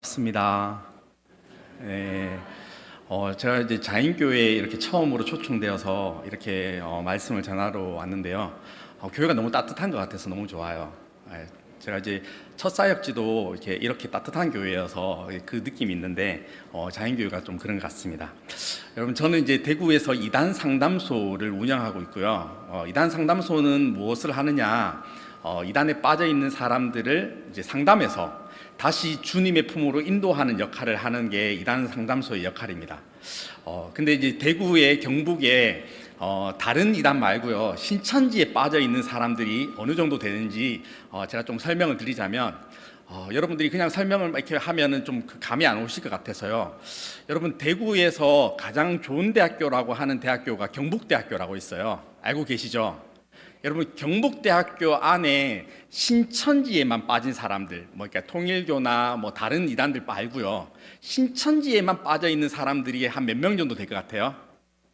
반갑습니다. 네, 제가 이제 자인교회에 이렇게 처음으로 초청되어서 이렇게 말씀을 전하러 왔는데요. 교회가 너무 따뜻한 것 같아서 너무 좋아요. 제가 이제 첫 사역지도 이렇게 따뜻한 교회여서 그 느낌이 있는데 자인교회가 좀 그런 것 같습니다. 여러분, 저는 이제 대구에서 이단 상담소를 운영하고 있고요. 이단 상담소는 무엇을 하느냐? 이단에 빠져 있는 사람들을 이제 상담해서 다시 주님의 품으로 인도하는 역할을 하는 게 이단 상담소의 역할입니다. 근데 이제 대구의 경북에 다른 이단 말고요, 신천지에 빠져 있는 사람들이 어느 정도 되는지 제가 좀 설명을 드리자면, 여러분들이 그냥 설명을 이렇게 하면은 좀 감이 안 오실 것 같아서요. 여러분, 대구에서 가장 좋은 대학교라고 하는 대학교가 경북대학교라고 있어요. 알고 계시죠? 여러분, 경북대학교 안에 신천지에만 빠진 사람들, 그러니까 통일교나 다른 이단들 말고요, 신천지에만 빠져 있는 사람들이 한 몇 명 정도 될 것 같아요?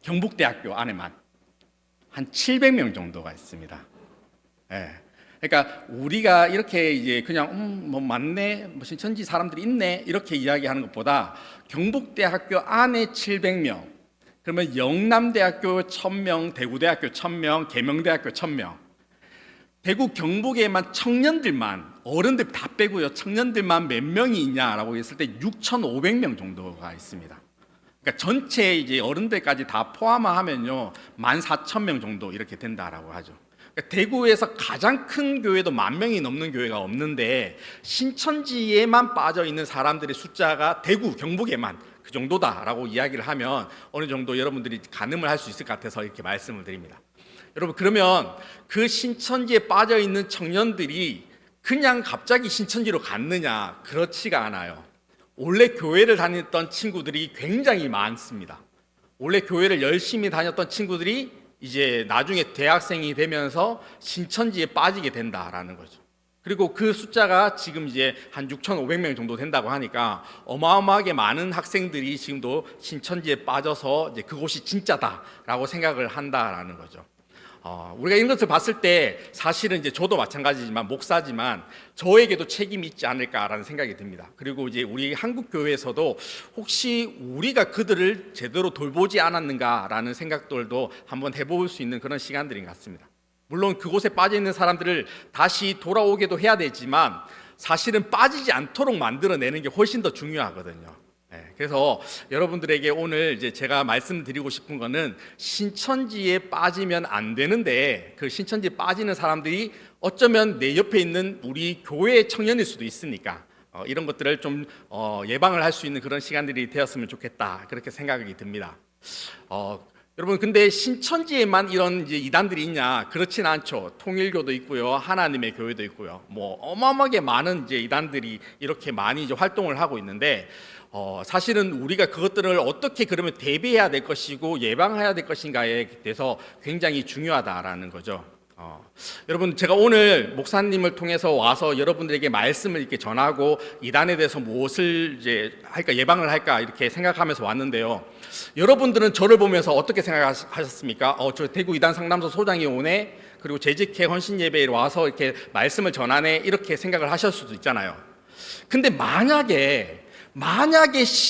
경북대학교 안에만 한 700명 정도가 있습니다. 예. 그러니까 우리가 이렇게 이제 그냥 맞네, 신천지 사람들이 있네 이렇게 이야기하는 것보다 경북대학교 안에 700명, 그러면 영남대학교 1000명, 대구대학교 1000명, 계명대학교 1000명, 대구 경북에만 청년들만, 어른들 다 빼고요, 청년들만 몇 명이 있냐라고 했을 때 6,500명 정도가 있습니다. 그러니까 전체 이제 어른들까지 다 포함하면요 14,000명 정도 이렇게 된다라고 하죠. 그러니까 대구에서 가장 큰 교회도 10,000명이 넘는 교회가 없는데, 신천지에만 빠져 있는 사람들의 숫자가 대구 경북에만 그 정도다라고 이야기를 하면 어느 정도 여러분들이 가늠을 할 수 있을 것 같아서 이렇게 말씀을 드립니다. 여러분, 그러면 그 신천지에 빠져 있는 청년들이 그냥 갑자기 신천지로 갔느냐? 그렇지가 않아요. 원래 교회를 다녔던 친구들이 굉장히 많습니다. 원래 교회를 열심히 다녔던 친구들이 이제 나중에 대학생이 되면서 신천지에 빠지게 된다라는 거죠. 그리고 그 숫자가 지금 이제 한 6,500명 정도 된다고 하니까 어마어마하게 많은 학생들이 지금도 신천지에 빠져서 이제 그곳이 진짜다라고 생각을 한다라는 거죠. 우리가 이런 것을 봤을 때 사실은 이제 저도 마찬가지지만 목사지만 저에게도 책임이 있지 않을까라는 생각이 듭니다. 그리고 이제 우리 한국 교회에서도 혹시 우리가 그들을 제대로 돌보지 않았는가라는 생각들도 한번 해볼 수 있는 그런 시간들인 것 같습니다. 물론 그곳에 빠져 있는 사람들을 다시 돌아오게도 해야 되지만 사실은 빠지지 않도록 만들어내는 게 훨씬 더 중요하거든요. 그래서 여러분들에게 오늘 이제 제가 말씀드리고 싶은 거는, 신천지에 빠지면 안 되는데 그 신천지에 빠지는 사람들이 어쩌면 내 옆에 있는 우리 교회의 청년일 수도 있으니까 이런 것들을 좀 예방을 할 수 있는 그런 시간들이 되었으면 좋겠다, 그렇게 생각이 듭니다. 여러분, 근데 신천지에만 이런 이제 이단들이 있냐? 그렇진 않죠. 통일교도 있고요, 하나님의 교회도 있고요. 어마어마하게 많은 이제 이단들이 이렇게 많이 이제 활동을 하고 있는데, 사실은 우리가 그것들을 어떻게 그러면 대비해야 될 것이고 예방해야 될 것인가에 대해서 굉장히 중요하다라는 거죠. 여러분, 제가 오늘 목사님을 통해서 와서 여러분들에게 말씀을 이렇게 전하고 이단에 대해서 무엇을 이제 할까, 예방을 할까 이렇게 생각하면서 왔는데요. 여러분들은 저를 보면서 어떻게 생각하셨습니까? 저 대구 이단 상담소 소장이 오네, 그리고 재직회 헌신 예배에 와서 이렇게 말씀을 전하네, 이렇게 생각을 하실 수도 있잖아요. 근데 만약에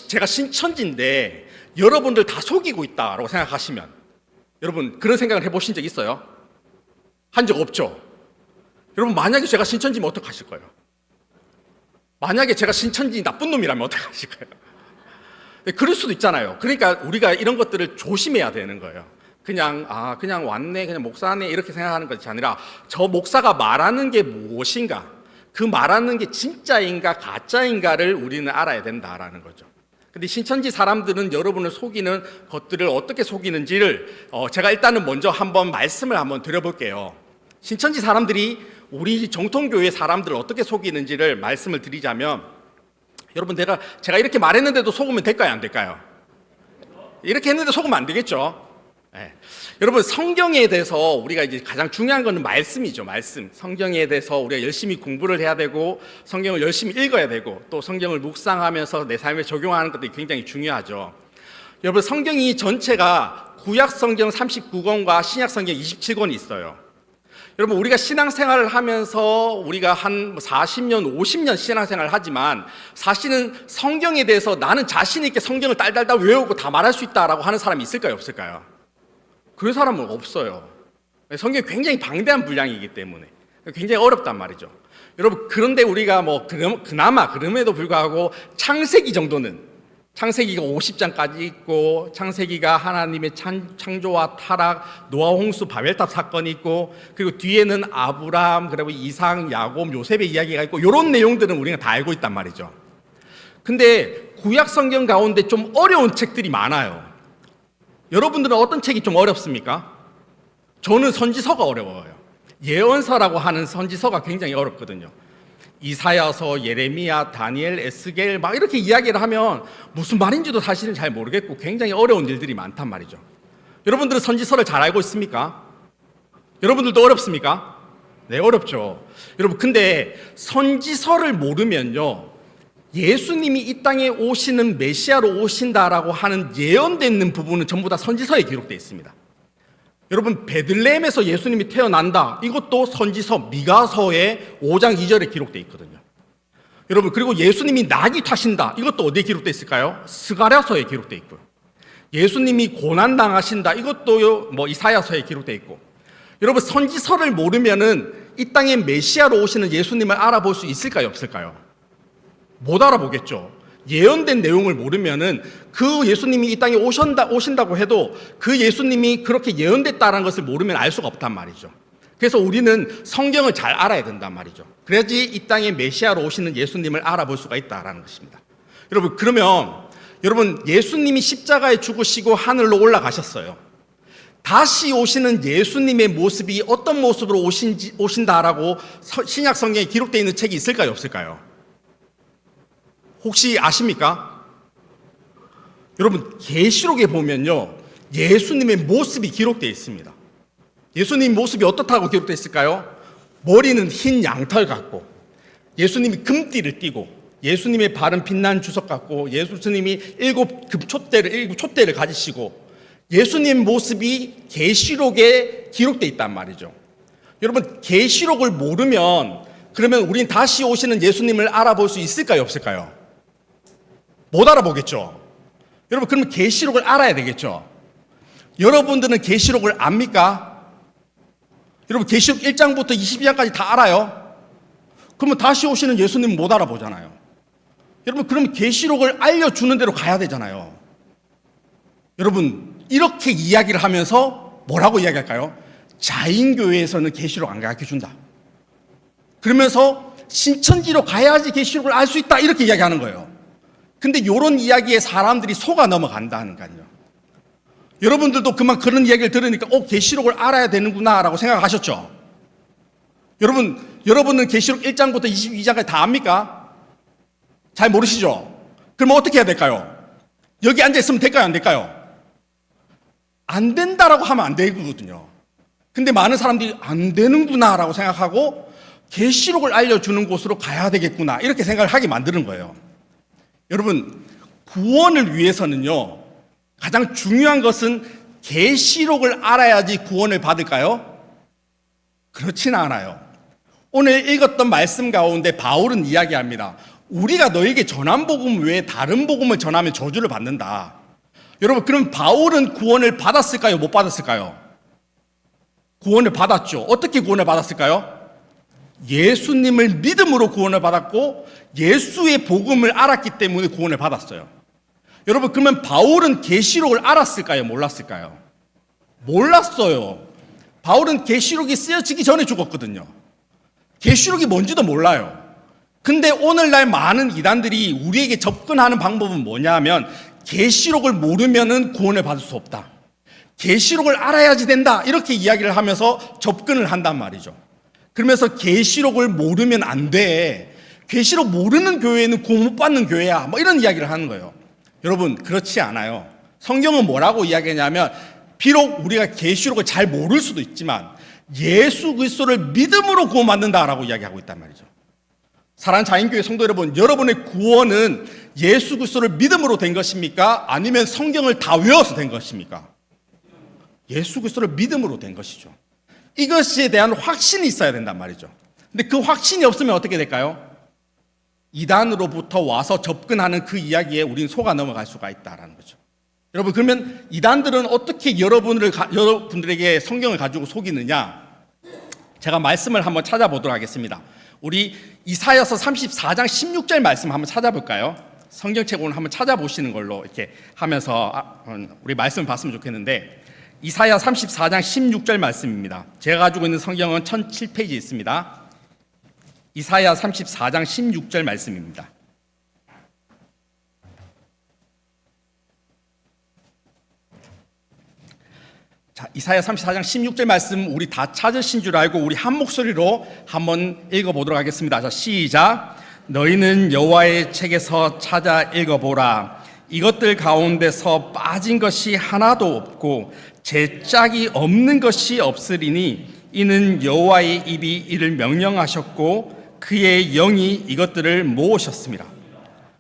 제가 신천지인데 여러분들 다 속이고 있다라고 생각하시면, 여러분 그런 생각을 해보신 적 있어요? 한 적 없죠? 여러분, 만약에 제가 신천지면 어떡하실 거예요? 만약에 제가 신천지 나쁜 놈이라면 어떡하실 거예요? 그럴 수도 있잖아요. 그러니까 우리가 이런 것들을 조심해야 되는 거예요. 그냥 왔네, 그냥 목사네 이렇게 생각하는 것이 아니라 저 목사가 말하는 게 무엇인가, 그 말하는 게 진짜인가 가짜인가를 우리는 알아야 된다라는 거죠. 근데 신천지 사람들은 여러분을 속이는 것들을 어떻게 속이는지를 제가 일단은 먼저 한번 말씀을 한번 드려볼게요. 신천지 사람들이 우리 정통교회 사람들을 어떻게 속이는지를 말씀을 드리자면, 여러분, 제가 이렇게 말했는데도 속으면 될까요, 안 될까요? 이렇게 했는데 속으면 안 되겠죠? 네. 여러분, 성경에 대해서 우리가 이제 가장 중요한 것은 말씀이죠. 말씀. 성경에 대해서 우리가 열심히 공부를 해야 되고, 성경을 열심히 읽어야 되고, 또 성경을 묵상하면서 내 삶에 적용하는 것들이 굉장히 중요하죠. 여러분, 성경이 전체가 구약 성경 39권과 신약 성경 27권이 있어요. 여러분, 우리가 신앙생활을 하면서 우리가 한 40년, 50년 신앙생활을 하지만 사실은 성경에 대해서 나는 자신 있게 성경을 딸딸딸 외우고 다 말할 수 있다라고 하는 사람이 있을까요, 없을까요? 그런 사람은 없어요. 성경이 굉장히 방대한 분량이기 때문에 굉장히 어렵단 말이죠. 여러분, 그런데 우리가 그나마 그럼에도 불구하고 창세기 정도는, 창세기가 50장까지 있고, 창세기가 하나님의 창조와 타락, 노아 홍수 바벨탑 사건이 있고, 그리고 뒤에는 아브라함, 그리고 이삭, 야곱, 요셉의 이야기가 있고, 이런 내용들은 우리가 다 알고 있단 말이죠. 근데 구약 성경 가운데 좀 어려운 책들이 많아요. 여러분들은 어떤 책이 좀 어렵습니까? 저는 선지서가 어려워요. 예언서라고 하는 선지서가 굉장히 어렵거든요. 이사야서, 예레미야, 다니엘, 에스겔 막 이렇게 이야기를 하면 무슨 말인지도 사실은 잘 모르겠고 굉장히 어려운 일들이 많단 말이죠. 여러분들은 선지서를 잘 알고 있습니까? 여러분들도 어렵습니까? 네, 어렵죠. 여러분, 근데 선지서를 모르면요, 예수님이 이 땅에 오시는 메시아로 오신다라고 하는 예언되는 부분은 전부 다 선지서에 기록되어 있습니다. 여러분, 베들레헴에서 예수님이 태어난다, 이것도 선지서 미가서의 5장 2절에 기록되어 있거든요. 여러분, 그리고 예수님이 낙이 타신다, 이것도 어디에 기록되어 있을까요? 스가랴서에 기록되어 있고요. 예수님이 고난당하신다, 이것도 이사야서에 기록되어 있고. 여러분, 선지서를 모르면은 이 땅에 메시아로 오시는 예수님을 알아볼 수 있을까요, 없을까요? 못 알아보겠죠. 예언된 내용을 모르면은 그 예수님이 이 땅에 오신다고 해도 그 예수님이 그렇게 예언됐다는 것을 모르면 알 수가 없단 말이죠. 그래서 우리는 성경을 잘 알아야 된단 말이죠. 그래야지 이 땅에 메시아로 오시는 예수님을 알아볼 수가 있다라는 것입니다. 여러분, 그러면 여러분, 예수님이 십자가에 죽으시고 하늘로 올라가셨어요. 다시 오시는 예수님의 모습이 어떤 모습으로 오신다라고 신약 성경에 기록되어 있는 책이 있을까요, 없을까요? 혹시 아십니까? 여러분, 계시록에 보면요, 예수님의 모습이 기록되어 있습니다. 예수님 모습이 어떻다고 기록되어 있을까요? 머리는 흰 양털 같고, 예수님이 금띠를 띠고, 예수님의 발은 빛난 주석 같고, 예수님이 일곱 촛대를 가지시고, 예수님 모습이 계시록에 기록되어 있단 말이죠. 여러분, 계시록을 모르면 그러면 우린 다시 오시는 예수님을 알아볼 수 있을까요, 없을까요? 못 알아보겠죠. 여러분, 그러면 계시록을 알아야 되겠죠. 여러분들은 계시록을 압니까? 여러분, 계시록 1장부터 22장까지 다 알아요? 그러면 다시 오시는 예수님은 못 알아보잖아요. 여러분, 그러면 계시록을 알려주는 대로 가야 되잖아요. 여러분, 이렇게 이야기를 하면서 뭐라고 이야기할까요? 자인교회에서는 계시록 안 가르쳐준다. 그러면서 신천지로 가야지 계시록을 알 수 있다, 이렇게 이야기하는 거예요. 근데 이런 이야기에 사람들이 속아 넘어간다니까요. 여러분들도 그런 이야기를 들으니까 계시록을 알아야 되는구나 라고 생각하셨죠? 여러분은 계시록 1장부터 22장까지 다 압니까? 잘 모르시죠? 그러면 어떻게 해야 될까요? 여기 앉아있으면 될까요, 안 될까요? 안 된다라고 하면 안 되거든요. 근데 많은 사람들이 안 되는구나 라고 생각하고 계시록을 알려주는 곳으로 가야 되겠구나, 이렇게 생각을 하게 만드는 거예요. 여러분, 구원을 위해서는요, 가장 중요한 것은 계시록을 알아야지 구원을 받을까요? 그렇지는 않아요. 오늘 읽었던 말씀 가운데 바울은 이야기합니다. 우리가 너에게 전한 복음 외에 다른 복음을 전하면 저주를 받는다. 여러분, 그럼 바울은 구원을 받았을까요, 못 받았을까요? 구원을 받았죠. 어떻게 구원을 받았을까요? 예수님을 믿음으로 구원을 받았고 예수의 복음을 알았기 때문에 구원을 받았어요. 여러분, 그러면 바울은 계시록을 알았을까요, 몰랐을까요? 몰랐어요. 바울은 계시록이 쓰여지기 전에 죽었거든요. 계시록이 뭔지도 몰라요. 근데 오늘날 많은 이단들이 우리에게 접근하는 방법은 뭐냐면 계시록을 모르면은 구원을 받을 수 없다, 계시록을 알아야지 된다, 이렇게 이야기를 하면서 접근을 한단 말이죠. 그러면서 계시록을 모르면 안 돼, 계시록 모르는 교회는 구원 못 받는 교회야, 이런 이야기를 하는 거예요. 여러분, 그렇지 않아요. 성경은 뭐라고 이야기하냐면 비록 우리가 계시록을 잘 모를 수도 있지만 예수 그리스도를 믿음으로 구원받는다라고 이야기하고 있단 말이죠. 사랑하는 자인교회 성도 여러분, 여러분의 구원은 예수 그리스도를 믿음으로 된 것입니까? 아니면 성경을 다 외워서 된 것입니까? 예수 그리스도를 믿음으로 된 것이죠. 이것에 대한 확신이 있어야 된단 말이죠. 근데 그 확신이 없으면 어떻게 될까요? 이단으로부터 와서 접근하는 그 이야기에 우리는 속아 넘어갈 수가 있다라는 거죠. 여러분, 그러면 이단들은 어떻게 여러분들에게 성경을 가지고 속이느냐? 제가 말씀을 한번 찾아보도록 하겠습니다. 우리 이사야서 34장 16절 말씀 한번 찾아볼까요? 성경책 오늘 한번 찾아보시는 걸로 이렇게 하면서 우리 말씀을 봤으면 좋겠는데, 이사야 34장 16절 말씀입니다. 제가 가지고 있는 성경은 1007페이지에 있습니다. 이사야 34장 16절 말씀입니다. 자, 이사야 34장 16절 말씀 우리 다 찾으신 줄 알고 우리 한 목소리로 한번 읽어보도록 하겠습니다. 자, 시작. 너희는 여호와의 책에서 찾아 읽어보라. 이것들 가운데서 빠진 것이 하나도 없고 제짝이 없는 것이 없으리니 이는 여호와의 입이 이를 명령하셨고 그의 영이 이것들을 모으셨습니다.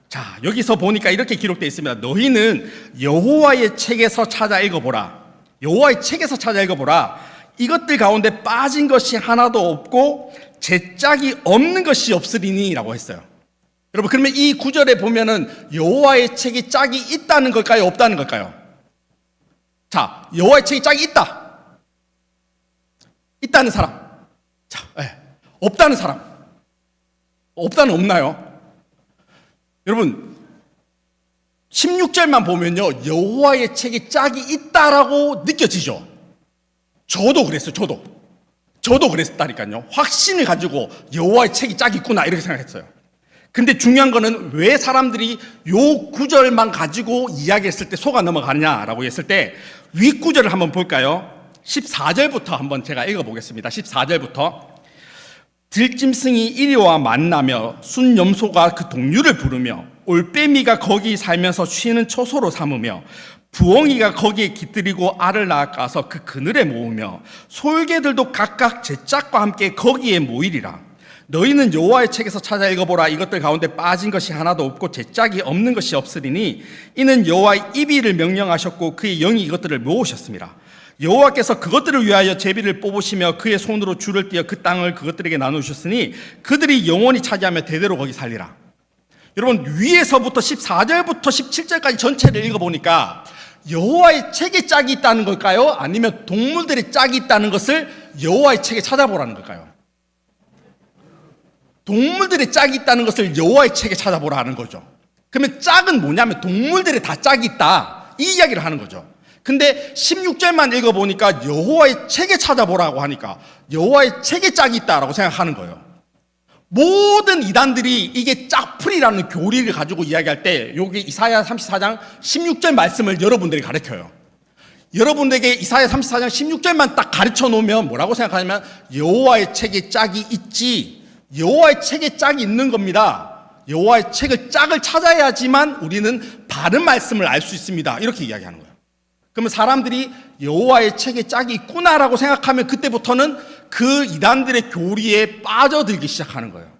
자, 여기서 보니까 이렇게 기록되어 있습니다. 너희는 여호와의 책에서 찾아 읽어보라. 여호와의 책에서 찾아 읽어보라. 이것들 가운데 빠진 것이 하나도 없고 제짝이 없는 것이 없으리니 라고 했어요. 여러분, 그러면 이 구절에 보면은 여호와의 책에 짝이 있다는 걸까요? 없다는 걸까요? 자, 여호와의 책에 짝이 있다. 있다는 사람. 자, 없다는 사람. 없다는 없나요? 여러분, 16절만 보면요, 여호와의 책에 짝이 있다라고 느껴지죠. 저도 그랬어요. 저도 그랬다니까요. 확신을 가지고 여호와의 책이 짝이 있구나 이렇게 생각했어요. 근데 중요한 거는 왜 사람들이 요 구절만 가지고 이야기했을 때 속아 넘어가느냐라고 했을 때 윗구절을 한번 볼까요? 14절부터 한번 제가 읽어보겠습니다. 14절부터 들짐승이 이리와 만나며 순염소가 그 동류를 부르며 올빼미가 거기 살면서 쉬는 초소로 삼으며 부엉이가 거기에 깃들이고 알을 낳아서 그 그늘에 모으며 솔개들도 각각 제 짝과 함께 거기에 모이리라. 너희는 여호와의 책에서 찾아 읽어보라. 이것들 가운데 빠진 것이 하나도 없고 제 짝이 없는 것이 없으리니 이는 여호와의 입이 이를 명령하셨고 그의 영이 이것들을 모으셨습니다. 여호와께서 그것들을 위하여 제비를 뽑으시며 그의 손으로 줄을 띄어 그 땅을 그것들에게 나누셨으니 그들이 영원히 차지하며 대대로 거기 살리라. 여러분, 위에서부터 14절부터 17절까지 전체를 읽어보니까 여호와의 책에 짝이 있다는 걸까요? 아니면 동물들의 짝이 있다는 것을 여호와의 책에 찾아보라는 걸까요? 동물들의 짝이 있다는 것을 여호와의 책에 찾아보라 하는 거죠. 그러면 짝은 뭐냐면 동물들의 다 짝이 있다, 이 이야기를 하는 거죠. 근데 16절만 읽어보니까 여호와의 책에 찾아보라고 하니까 여호와의 책에 짝이 있다라고 생각하는 거예요. 모든 이단들이 이게 짝풀이라는 교리를 가지고 이야기할 때 여기 이사야 34장 16절 말씀을 여러분들이 가르쳐요. 여러분들에게 이사야 34장 16절만 딱 가르쳐 놓으면 뭐라고 생각하냐면 여호와의 책에 짝이 있지, 여호와의 책에 짝이 있는 겁니다. 여호와의 책을 짝을 찾아야지만 우리는 바른 말씀을 알 수 있습니다. 이렇게 이야기하는 거예요. 그러면 사람들이 여호와의 책에 짝이 있구나라고 생각하면 그때부터는 그 이단들의 교리에 빠져들기 시작하는 거예요.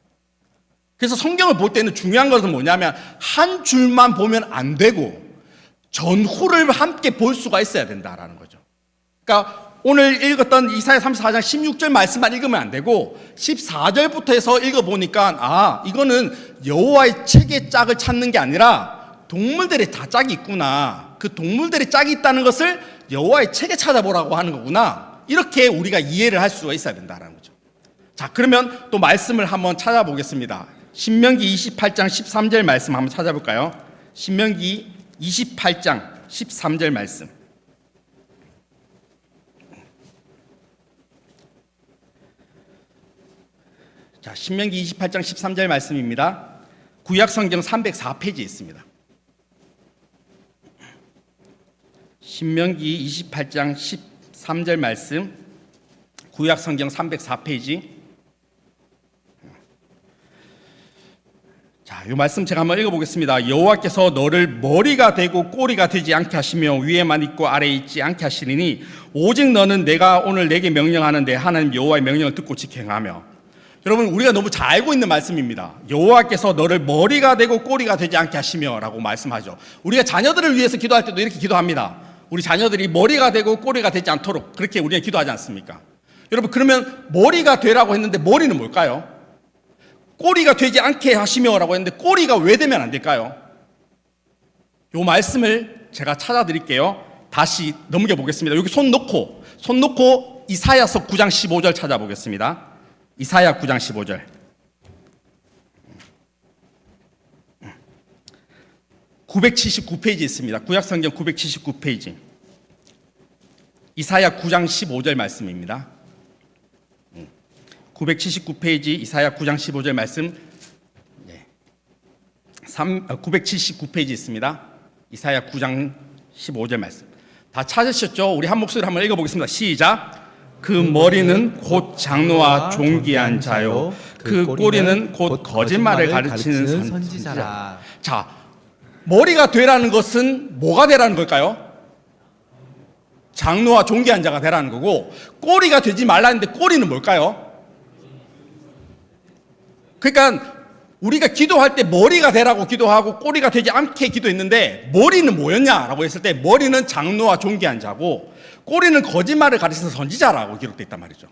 그래서 성경을 볼 때는 중요한 것은 뭐냐면 한 줄만 보면 안 되고 전후를 함께 볼 수가 있어야 된다라는 거죠. 그러니까 오늘 읽었던 이사야 34장 16절 말씀만 읽으면 안 되고 14절부터 해서 읽어보니까 이거는 여호와의 책의 짝을 찾는 게 아니라 동물들의 다 짝이 있구나, 그 동물들의 짝이 있다는 것을 여호와의 책에 찾아보라고 하는 거구나, 이렇게 우리가 이해를 할 수가 있어야 된다는 거죠. 자, 그러면 또 말씀을 한번 찾아보겠습니다. 신명기 28장 13절 말씀 한번 찾아볼까요? 신명기 28장 13절 말씀. 자, 신명기 28장 13절 말씀입니다. 구약성경 304페이지에 있습니다. 신명기 28장 13절 말씀, 구약성경 304페이지. 자, 이 말씀 제가 한번 읽어보겠습니다. 여호와께서 너를 머리가 되고 꼬리가 되지 않게 하시며 위에만 있고 아래에 있지 않게 하시리니 오직 너는 내가 오늘 내게 명령하는 내 하나님 여호와의 명령을 듣고 지켜행하며. 여러분, 우리가 너무 잘 알고 있는 말씀입니다. 여호와께서 너를 머리가 되고 꼬리가 되지 않게 하시며 라고 말씀하죠. 우리가 자녀들을 위해서 기도할 때도 이렇게 기도합니다. 우리 자녀들이 머리가 되고 꼬리가 되지 않도록 그렇게 우리는 기도하지 않습니까? 여러분, 그러면 머리가 되라고 했는데 머리는 뭘까요? 꼬리가 되지 않게 하시며라고 했는데 꼬리가 왜 되면 안 될까요? 요 말씀을 제가 찾아드릴게요. 다시 넘겨보겠습니다. 여기 손 놓고 이사야서 9장 15절 찾아보겠습니다. 이사야 9장 15절. (979페이지) 있습니다. 구약성경 979페이지. 이사야 9장 15절 말씀입니다. 979페이지 이사야 9장 15절 말씀. 979페이지 있습니다. 이사야 9장 15절 말씀. 다 찾으셨죠? 우리 한 목소리로 한번 읽어보겠습니다. 시작. 그 머리는 곧 장로와 존귀한 자요, 그 꼬리는 곧 거짓말을 가르치는 선지자라. 자, 머리가 되라는 것은 뭐가 되라는 걸까요? 장로와 존귀한 자가 되라는 거고, 꼬리가 되지 말라는데 꼬리는 뭘까요? 그러니까 우리가 기도할 때 머리가 되라고 기도하고 꼬리가 되지 않게 기도했는데, 머리는 뭐였냐라고 했을 때 머리는 장로와 존귀한 자고 꼬리는 거짓말을 가르치는 선지자라고 기록되어 있단 말이죠.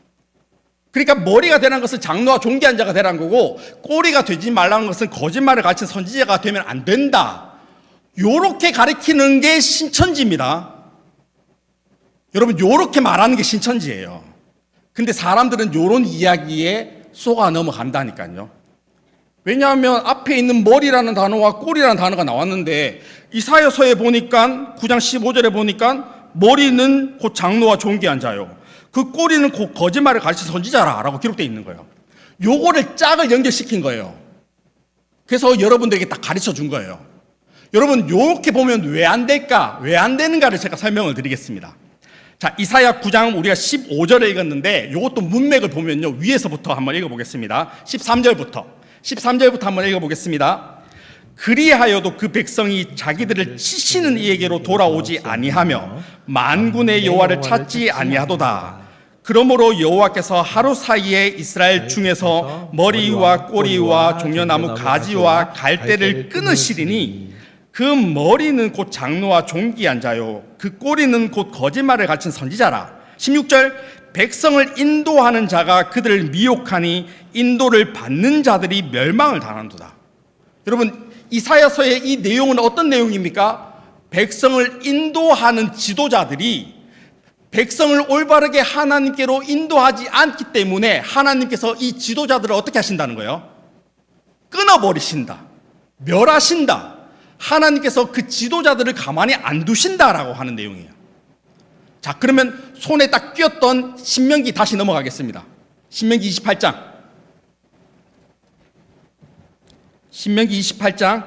그러니까 머리가 되라는 것은 장로와 존귀한 자가 되라는 거고, 꼬리가 되지 말라는 것은 거짓말을 가르치는 선지자가 되면 안 된다, 요렇게 가르치는 게 신천지입니다. 여러분, 요렇게 말하는 게 신천지예요. 근데 사람들은 요런 이야기에 속아 넘어간다니까요. 왜냐하면 앞에 있는 머리라는 단어와 꼬리라는 단어가 나왔는데, 이사야서에 보니까 9장 15절에 보니까 머리는 곧 장로와 존귀한 자요, 그 꼬리는 곧 거짓말을 가르치는 선지자라고 기록되어 있는 거예요. 요거를 짝을 연결시킨 거예요. 그래서 여러분들에게 딱 가르쳐 준 거예요. 여러분, 요렇게 보면 왜 안 될까, 왜 안 되는가를 제가 설명을 드리겠습니다. 자, 이사야 9장 우리가 15절을 읽었는데, 요것도 문맥을 보면요, 위에서부터 한번 읽어보겠습니다. 13절부터 한번 읽어보겠습니다. 그리하여도 그 백성이 자기들을 치시는 이에게로 돌아오지 아니하며 만군의 여호와를 찾지 아니하도다. 그러므로 여호와께서 하루 사이에 이스라엘 중에서 머리와 꼬리와 종려나무 가지와 갈대를 끊으시리니, 그 머리는 곧 장로와 존귀한 자요, 그 꼬리는 곧 거짓말을 가르친 선지자라. 16절. 백성을 인도하는 자가 그들을 미혹하니 인도를 받는 자들이 멸망을 당한도다. 여러분, 이사야서의 이 내용은 어떤 내용입니까? 백성을 인도하는 지도자들이 백성을 올바르게 하나님께로 인도하지 않기 때문에 하나님께서 이 지도자들을 어떻게 하신다는 거예요? 끊어버리신다, 멸하신다. 하나님께서 그 지도자들을 가만히 안 두신다라고 하는 내용이에요. 자, 그러면 손에 딱 끼었던 신명기 다시 넘어가겠습니다. 신명기 28장. 신명기 28장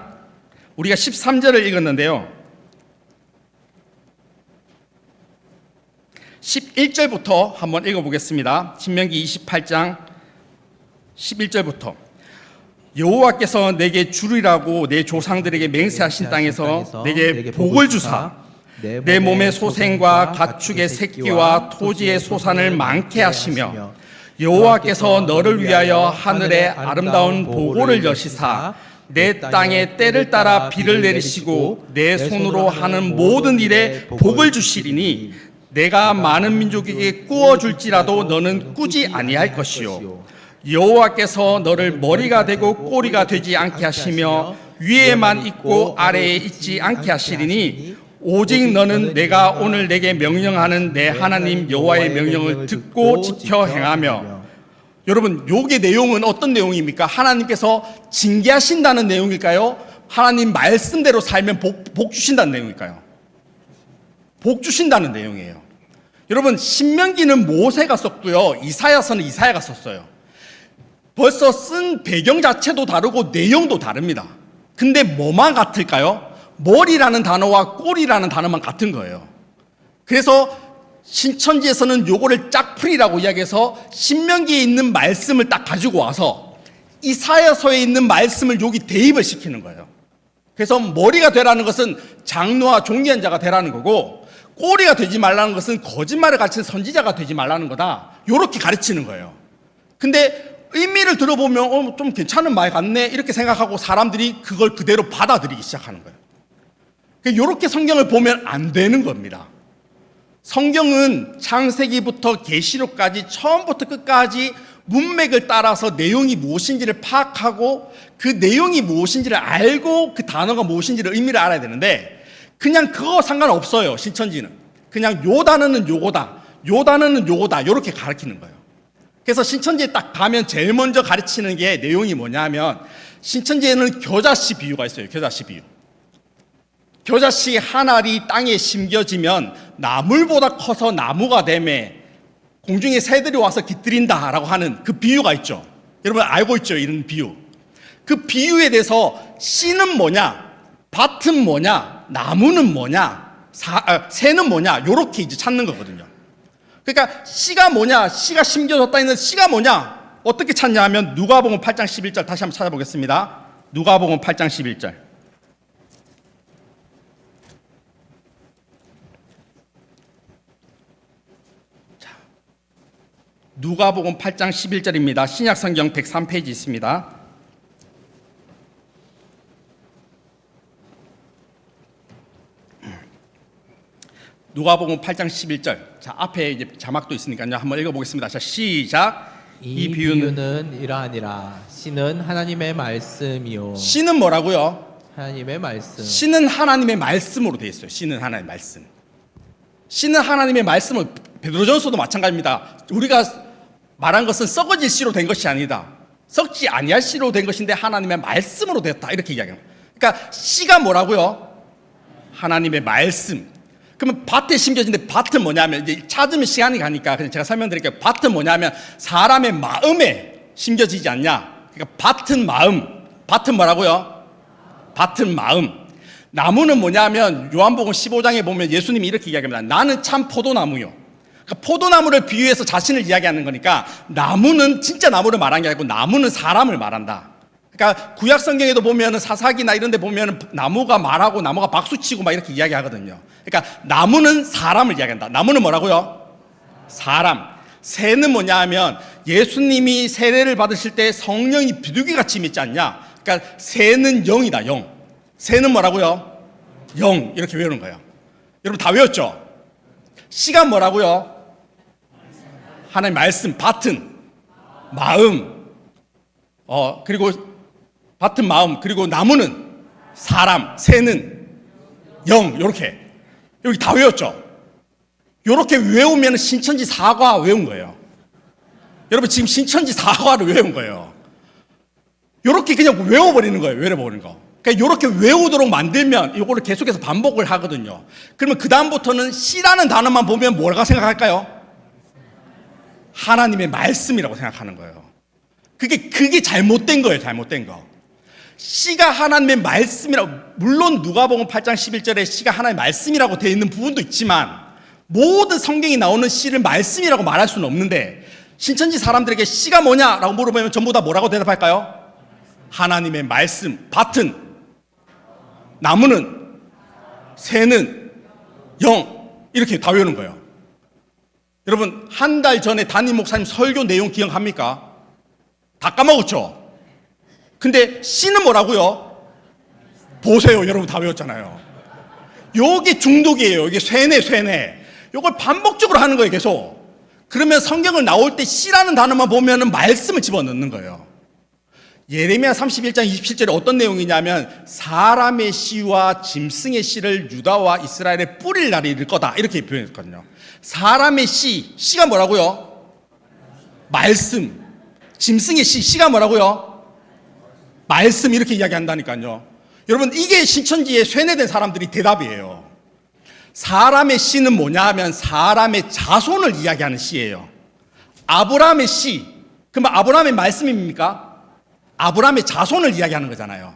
우리가 13절을 읽었는데요, 11절부터 한번 읽어보겠습니다. 신명기 28장 11절부터. 여호와께서 내게 주리라고 내 조상들에게 맹세하신 땅에서 내게 복을 주사 내 몸의 소생과 가축의 새끼와 토지의 소산을 많게 하시며, 여호와께서 너를 위하여 하늘에 아름다운 보고를 여시사 내 땅에 때를 따라 비를 내리시고 내 손으로 하는 모든 일에 복을 주시리니, 내가 많은 민족에게 꾸어줄지라도 너는 꾸지 아니할 것이요, 여호와께서 너를 머리가 되고 꼬리가 되지 않게 하시며 위에만 있고 아래에 있지 않게 하시리니, 오직 너는 내가 오늘 내게 명령하는 내 하나님 여호와의 명령을 듣고 지켜 행하며. 여러분, 요게 내용은 어떤 내용입니까? 하나님께서 징계하신다는 내용일까요? 하나님 말씀대로 살면 복 주신다는 내용일까요? 복 주신다는 내용이에요. 여러분, 신명기는 모세가 썼고요, 이사야서는 이사야가 썼어요. 벌써 쓴 배경 자체도 다르고 내용도 다릅니다. 근데 뭐만 같을까요? 머리라는 단어와 꼬리라는 단어만 같은 거예요. 그래서 신천지에서는 요거를 짝풀이라고 이야기해서 신명기에 있는 말씀을 딱 가지고 와서 이사야서에 있는 말씀을 여기 대입을 시키는 거예요. 그래서 머리가 되라는 것은 장로와 존귀한 자가 되라는 거고, 꼬리가 되지 말라는 것은 거짓말을 가르치는 선지자가 되지 말라는 거다, 요렇게 가르치는 거예요. 근데 의미를 들어보면 좀 괜찮은 말 같네 이렇게 생각하고 사람들이 그걸 그대로 받아들이기 시작하는 거예요. 이렇게 성경을 보면 안 되는 겁니다. 성경은 창세기부터 계시록까지 처음부터 끝까지 문맥을 따라서 내용이 무엇인지를 파악하고 그 내용이 무엇인지를 알고 그 단어가 무엇인지를 의미를 알아야 되는데 그냥 그거 상관없어요. 신천지는 그냥 요 단어는 요거다, 요 단어는 요거다 이렇게 가르치는 거예요. 그래서 신천지에 딱 가면 제일 먼저 가르치는 게 내용이 뭐냐면 신천지에는 겨자씨 비유가 있어요. 겨자씨 비유. 겨자씨 한 알이 땅에 심겨지면 나물보다 커서 나무가 되매 공중에 새들이 와서 깃들인다라고 하는 그 비유가 있죠. 여러분 알고 있죠? 이런 비유. 그 비유에 대해서 씨는 뭐냐, 밭은 뭐냐, 나무는 뭐냐, 새는 뭐냐 요렇게 이제 찾는 거거든요. 그러니까 씨가 뭐냐, 씨가 심겨졌다 있는 씨가 뭐냐 어떻게 찾냐 하면 누가복음 8장 11절 다시 한번 찾아보겠습니다. 누가복음 8장 11절. 누가복음 8장 11절입니다. 신약성경 103페이지 있습니다. 누가복음 8장 11절. 자, 앞에 이제 자막도 있으니까요. 한번 읽어보겠습니다. 자, 시작. 이 비유는 이러하니라. 씨는 하나님의 말씀이요. 씨는 뭐라고요? 하나님의 말씀. 씨는 하나님의 말씀으로 되어 있어요. 씨는 하나님의 말씀. 씨는 하나님의 말씀을 베드로전서도 마찬가지입니다. 우리가 말한 것은 썩어질 씨로 된 것이 아니다. 썩지 아니할 씨로 된 것인데 하나님의 말씀으로 되었다. 이렇게 이야기합니다. 그러니까 씨가 뭐라고요? 하나님의 말씀. 그러면 밭에 심겨진데 밭은 뭐냐면 이제 찾으면 시간이 가니까 그냥 제가 설명드릴게요. 밭은 뭐냐면 사람의 마음에 심겨지지 않냐. 그러니까 밭은 마음. 밭은 뭐라고요? 밭은 마음. 나무는 뭐냐면 요한복음 15장에 보면 예수님이 이렇게 이야기합니다. 나는 참 포도나무요. 그러니까 포도나무를 비유해서 자신을 이야기하는 거니까 나무는 진짜 나무를 말한 게 아니고 나무는 사람을 말한다. 그러니까 구약 성경에도 보면은 사사기나 이런 데 보면은 나무가 말하고 나무가 박수치고 막 이렇게 이야기하거든요. 그러니까 나무는 사람을 이야기한다. 나무는 뭐라고요? 사람. 새는 뭐냐 하면 예수님이 세례를 받으실 때 성령이 비둘기같이 임했지 않냐. 그러니까 새는 영이다. 영. 새는 뭐라고요? 영. 이렇게 외우는 거예요. 여러분 다 외웠죠? 씨가 뭐라고요? 하나님 말씀. 밭은 마음. 그리고 밭은 마음. 그리고 나무는 사람. 새는 영. 요렇게. 여기 다 외웠죠? 요렇게 외우면 신천지 사과 외운 거예요. 여러분 지금 신천지 사과를 외운 거예요. 요렇게 그냥 외워버리는 거예요. 외워버리는 거. 그러니까 요렇게 외우도록 만들면 이거를 계속해서 반복을 하거든요. 그러면 그 다음부터는 씨라는 단어만 보면 뭐라고 생각할까요? 하나님의 말씀이라고 생각하는 거예요. 그게 잘못된 거예요. 잘못된 거. 씨가 하나님의 말씀이라고, 물론 누가복음 8장 11절에 씨가 하나님의 말씀이라고 되어 있는 부분도 있지만 모든 성경이 나오는 씨를 말씀이라고 말할 수는 없는데 신천지 사람들에게 씨가 뭐냐라고 물어보면 전부 다 뭐라고 대답할까요? 하나님의 말씀. 밭은, 나무는, 새는, 영. 이렇게 다 외우는 거예요. 여러분 한 달 전에 담임 목사님 설교 내용 기억합니까? 다 까먹었죠? 근데 씨는 뭐라고요? 보세요. 여러분 다 외웠잖아요. 요게 중독이에요. 이게 쇠뇌. 요걸 반복적으로 하는 거예요. 계속. 그러면 성경을 나올 때 씨라는 단어만 보면은 말씀을 집어넣는 거예요. 예레미야 31장 27절에 어떤 내용이냐면 사람의 씨와 짐승의 씨를 유다와 이스라엘에 뿌릴 날이 이를 거다. 이렇게 표현했거든요. 사람의 씨가 뭐라고요? 말씀. 짐승의 씨가 뭐라고요? 말씀. 이렇게 이야기한다니까요. 여러분 이게 신천지에 쇠뇌된 사람들이 대답이에요. 사람의 씨는 뭐냐 하면 사람의 자손을 이야기하는 씨예요. 아브라함의 씨. 그럼 아브라함의 말씀입니까? 아브라함의 자손을 이야기하는 거잖아요.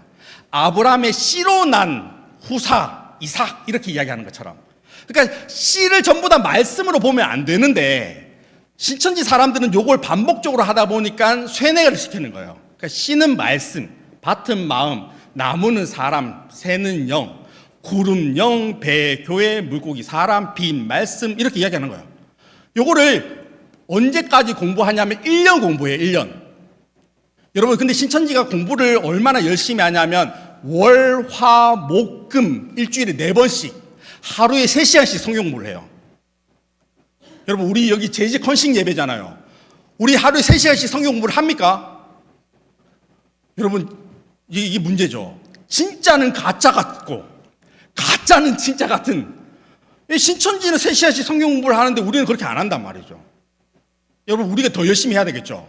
아브라함의 씨로 난 후사 이삭 이렇게 이야기하는 것처럼. 그러니까 씨를 전부 다 말씀으로 보면 안 되는데 신천지 사람들은 요걸 반복적으로 하다 보니까 쇠뇌를 시키는 거예요. 그러니까 씨는 말씀, 밭은 마음, 나무는 사람, 새는 영, 구름 영, 배, 교회, 물고기, 사람, 빈, 말씀 이렇게 이야기하는 거예요. 요거를 언제까지 공부하냐면 1년 공부해요. 1년. 여러분 근데 신천지가 공부를 얼마나 열심히 하냐면 월, 화, 목, 금 일주일에 4번씩 하루에 3시간씩 성경 공부를 해요. 여러분, 우리 여기 재직 헌신 예배잖아요. 우리 하루에 3시간씩 성경 공부를 합니까? 여러분, 이게 문제죠. 진짜는 가짜 같고 가짜는 진짜 같은, 신천지는 3시간씩 성경 공부를 하는데 우리는 그렇게 안 한단 말이죠. 여러분, 우리가 더 열심히 해야 되겠죠.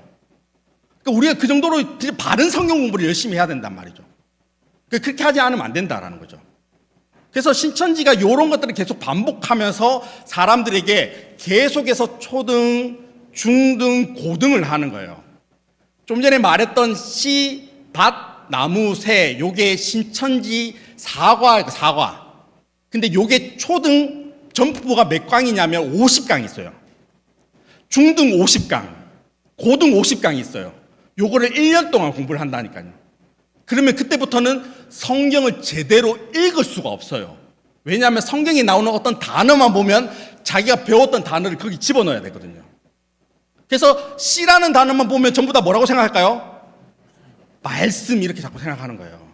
그러니까 우리가 그 정도로 바른 성경 공부를 열심히 해야 된단 말이죠. 그렇게 하지 않으면 안 된다라는 거죠. 그래서 신천지가 이런 것들을 계속 반복하면서 사람들에게 계속해서 초등, 중등, 고등을 하는 거예요. 좀 전에 말했던 씨, 밭, 나무, 새, 요게 신천지 사과. 근데 요게 초등 전부가 몇 강이냐면 50강 있어요. 중등 50강, 고등 50강이 있어요. 요거를 1년 동안 공부를 한다니까요. 그러면 그때부터는 성경을 제대로 읽을 수가 없어요. 왜냐하면 성경에 나오는 어떤 단어만 보면 자기가 배웠던 단어를 거기 집어넣어야 되거든요. 그래서 씨라는 단어만 보면 전부 다 뭐라고 생각할까요? 말씀, 이렇게 자꾸 생각하는 거예요.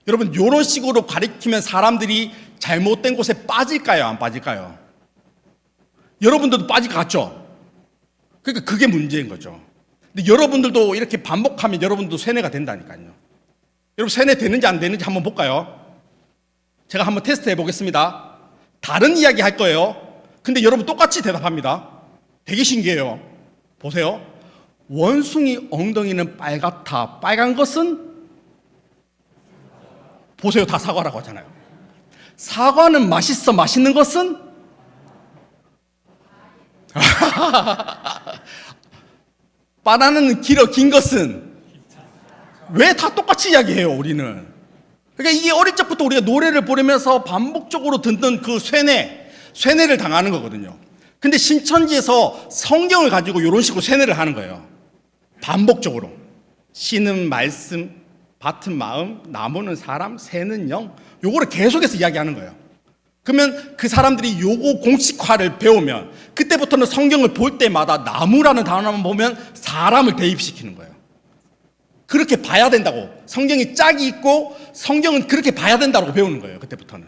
여러분, 이런 식으로 가리키면 사람들이 잘못된 곳에 빠질까요? 안 빠질까요? 여러분들도 빠질 것 같죠? 그러니까 그게 문제인 거죠. 근데 여러분들도 이렇게 반복하면 여러분도 세뇌가 된다니까요. 여러분, 세뇌 되는지 안 되는지 한번 볼까요? 제가 한번 테스트 해보겠습니다. 다른 이야기 할 거예요. 근데 여러분 똑같이 대답합니다. 되게 신기해요. 보세요. 원숭이 엉덩이는 빨갛다. 빨간 것은? 보세요. 다 사과라고 하잖아요. 사과는 맛있어. 맛있는 것은? 바나나는 길어. 긴 것은? 왜 다 똑같이 이야기해요, 우리는? 그러니까 이게 어릴 적부터 우리가 노래를 부르면서 반복적으로 듣는 그 세뇌를 당하는 거거든요. 근데 신천지에서 성경을 가지고 이런 식으로 세뇌를 하는 거예요. 반복적으로. 씨는 말씀, 밭은 마음, 나무는 사람, 새는 영. 요거를 계속해서 이야기하는 거예요. 그러면 그 사람들이 요거 공식화를 배우면 그때부터는 성경을 볼 때마다 나무라는 단어만 보면 사람을 대입시키는 거예요. 그렇게 봐야 된다고. 성경이 짝이 있고 성경은 그렇게 봐야 된다고 배우는 거예요. 그때부터는.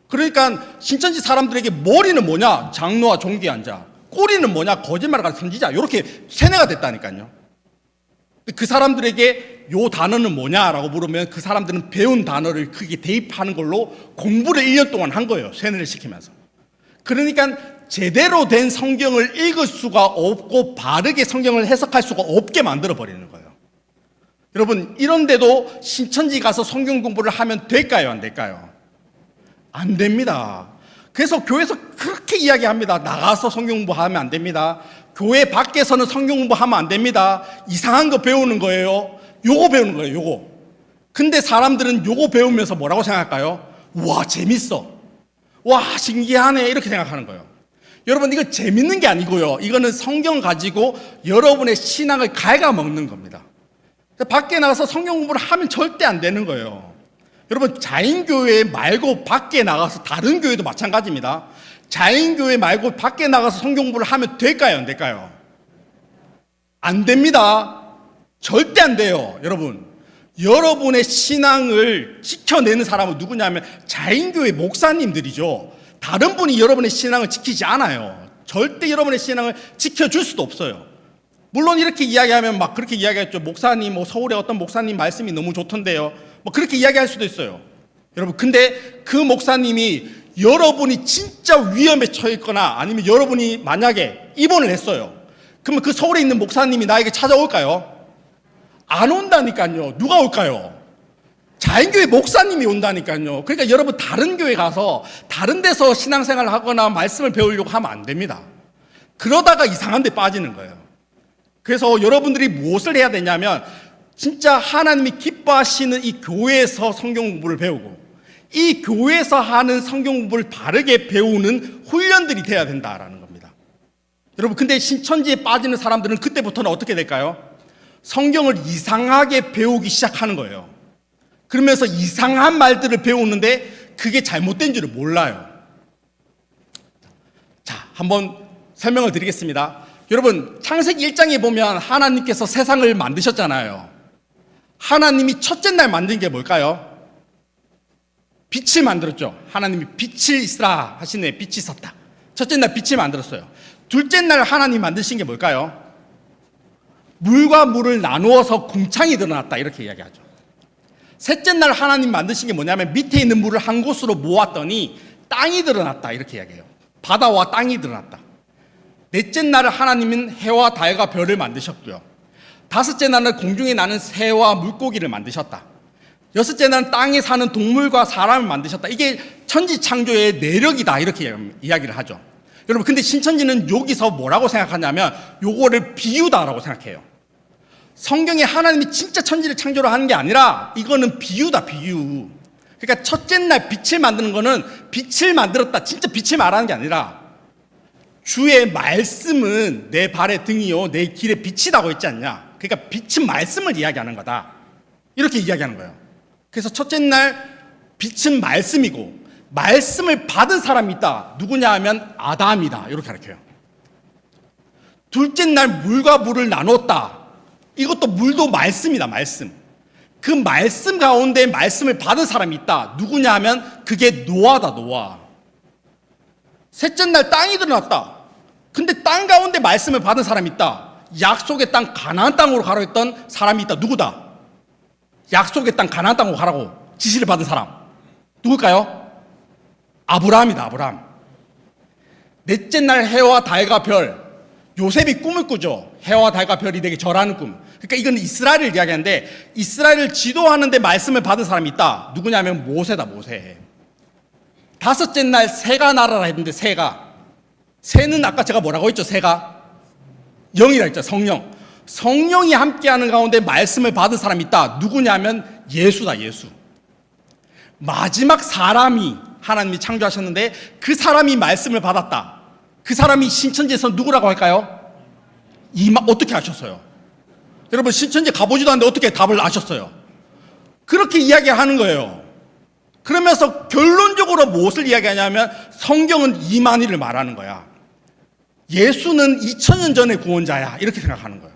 그러니까 신천지 사람들에게 머리는 뭐냐? 장로와 종기환자. 꼬리는 뭐냐? 거짓말을 선지자. 이렇게 세뇌가 됐다니까요. 그 사람들에게 요 단어는 뭐냐라고 물으면 그 사람들은 배운 단어를 크게 대입하는 걸로 공부를 1년 동안 한 거예요. 세뇌를 시키면서. 그러니까 제대로 된 성경을 읽을 수가 없고 바르게 성경을 해석할 수가 없게 만들어 버리는 거예요. 여러분, 이런데도 신천지 가서 성경 공부를 하면 될까요? 안 될까요? 안 됩니다. 그래서 교회에서 그렇게 이야기합니다. 나가서 성경 공부하면 안 됩니다. 교회 밖에서는 성경 공부하면 안 됩니다. 이상한 거 배우는 거예요. 요거 배우는 거예요. 요거. 근데 사람들은 요거 배우면서 뭐라고 생각할까요? 와, 재밌어. 와, 신기하네. 이렇게 생각하는 거예요. 여러분, 이거 재밌는 게 아니고요. 이거는 성경 가지고 여러분의 신앙을 갉아먹는 겁니다. 밖에 나가서 성경 공부를 하면 절대 안 되는 거예요. 여러분, 자인교회 말고 밖에 나가서, 다른 교회도 마찬가지입니다. 자인교회 말고 밖에 나가서 성경 공부를 하면 될까요? 안 될까요? 안 됩니다. 절대 안 돼요. 여러분, 여러분의 신앙을 지켜내는 사람은 누구냐면 자인교회 목사님들이죠. 다른 분이 여러분의 신앙을 지키지 않아요. 절대 여러분의 신앙을 지켜줄 수도 없어요. 물론 이렇게 이야기하면 막 그렇게 이야기했죠. 목사님, 뭐 서울의 어떤 목사님 말씀이 너무 좋던데요. 뭐 그렇게 이야기할 수도 있어요. 여러분, 근데 그 목사님이 여러분이 진짜 위험에 처했거나 아니면 여러분이 만약에 입원을 했어요. 그러면 그 서울에 있는 목사님이 나에게 찾아올까요? 안 온다니까요. 누가 올까요? 자인교회 목사님이 온다니까요. 그러니까 여러분, 다른 교회 가서 다른 데서 신앙생활을 하거나 말씀을 배우려고 하면 안 됩니다. 그러다가 이상한 데 빠지는 거예요. 그래서 여러분들이 무엇을 해야 되냐면 진짜 하나님이 기뻐하시는 이 교회에서 성경 공부를 배우고 이 교회에서 하는 성경 공부를 바르게 배우는 훈련들이 돼야 된다라는 겁니다. 여러분, 근데 신천지에 빠지는 사람들은 그때부터는 어떻게 될까요? 성경을 이상하게 배우기 시작하는 거예요. 그러면서 이상한 말들을 배우는데 그게 잘못된 줄을 몰라요. 자, 한번 설명을 드리겠습니다. 여러분, 창세기 1장에 보면 하나님께서 세상을 만드셨잖아요. 하나님이 첫째 날 만든 게 뭘까요? 빛을 만들었죠. 하나님이 빛을 있으라 하시네. 빛이 있었다. 첫째 날 빛을 만들었어요. 둘째 날 하나님 만드신 게 뭘까요? 물과 물을 나누어서 궁창이 드러났다 이렇게 이야기하죠. 셋째 날 하나님 만드신 게 뭐냐면 밑에 있는 물을 한 곳으로 모았더니 땅이 드러났다 이렇게 이야기해요. 바다와 땅이 드러났다. 넷째 날 하나님은 해와 달과 별을 만드셨고요. 다섯째 날은 공중에 나는 새와 물고기를 만드셨다. 여섯째 날은 땅에 사는 동물과 사람을 만드셨다. 이게 천지창조의 내력이다 이렇게 이야기를 하죠. 여러분 근데 신천지는 여기서 뭐라고 생각하냐면 요거를 비유다라고 생각해요. 성경에 하나님이 진짜 천지를 창조를 하는 게 아니라 이거는 비유다 비유. 그러니까 첫째 날 빛을 만드는 거는 빛을 만들었다 진짜 빛을 말하는 게 아니라 주의 말씀은 내 발의 등이요 내 길의 빛이라고 했지 않냐. 그러니까 빛은 말씀을 이야기하는 거다 이렇게 이야기하는 거예요. 그래서 첫째 날 빛은 말씀이고 말씀을 받은 사람이 있다. 누구냐 하면 아담이다 이렇게 가르쳐요. 둘째 날 물과 물을 나눴다. 이것도 물도 말씀이다 말씀. 그 말씀 가운데 말씀을 받은 사람이 있다. 누구냐 하면 그게 노아다 노아. 셋째 날 땅이 드러났다. 근데 땅 가운데 말씀을 받은 사람이 있다. 약속의 땅 가나안 땅으로 가라고 했던 사람이 있다. 누구다? 약속의 땅 가나안 땅으로 가라고 지시를 받은 사람 누굴까요? 아브라함이다 아브라함. 넷째 날 해와 달과 별. 요셉이 꿈을 꾸죠. 해와 달과 별이 되게 절하는 꿈. 그러니까 이건 이스라엘을 이야기하는데 이스라엘을 지도하는데 말씀을 받은 사람이 있다. 누구냐면 모세다 모세. 다섯째 날 새가 날아라 했는데 새는 아까 제가 뭐라고 했죠? 새가 영이라 했죠. 성령이 함께하는 가운데 말씀을 받은 사람이 있다. 누구냐면 예수다 예수. 마지막 사람이 하나님이 창조하셨는데 그 사람이 말씀을 받았다. 그 사람이 신천지에서 누구라고 할까요? 어떻게 아셨어요? 여러분 신천지 가보지도 않는데 어떻게 답을 아셨어요? 그렇게 이야기하는 거예요. 그러면서 결론적으로 무엇을 이야기하냐면 성경은 이만희를 말하는 거야. 예수는 2000년 전의 구원자야 이렇게 생각하는 거예요.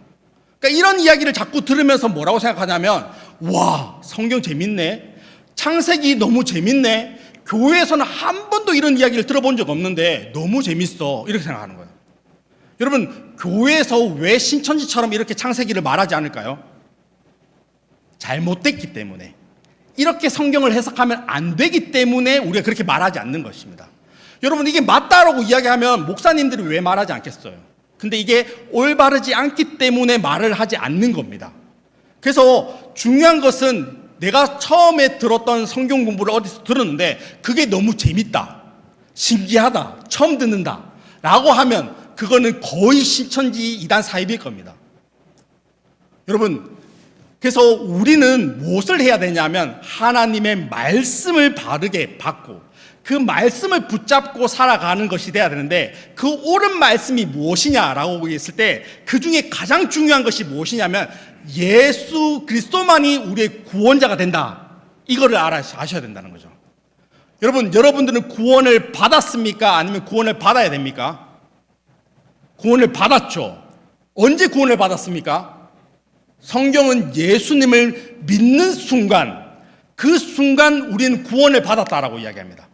그러니까 이런 이야기를 자꾸 들으면서 뭐라고 생각하냐면 와 성경 재밌네. 창세기 너무 재밌네. 교회에서는 한 번도 이런 이야기를 들어본 적 없는데 너무 재밌어 이렇게 생각하는 거예요. 여러분 교회에서 왜 신천지처럼 이렇게 창세기를 말하지 않을까요? 잘못됐기 때문에. 이렇게 성경을 해석하면 안 되기 때문에 우리가 그렇게 말하지 않는 것입니다. 여러분 이게 맞다라고 이야기하면 목사님들이 왜 말하지 않겠어요? 근데 이게 올바르지 않기 때문에 말을 하지 않는 겁니다. 그래서 중요한 것은 내가 처음에 들었던 성경 공부를 어디서 들었는데 그게 너무 재밌다, 신기하다, 처음 듣는다 라고 하면 그거는 거의 신천지 이단 사입일 겁니다. 여러분 그래서 우리는 무엇을 해야 되냐면 하나님의 말씀을 바르게 받고 그 말씀을 붙잡고 살아가는 것이 돼야 되는데 그 옳은 말씀이 무엇이냐라고 했을 때 그 중에 가장 중요한 것이 무엇이냐면 예수 그리스도만이 우리의 구원자가 된다. 이거를 아셔야 된다는 거죠. 여러분들은 구원을 받았습니까? 아니면 구원을 받아야 됩니까? 구원을 받았죠. 언제 구원을 받았습니까? 성경은 예수님을 믿는 순간 그 순간 우리는 구원을 받았다라고 이야기합니다.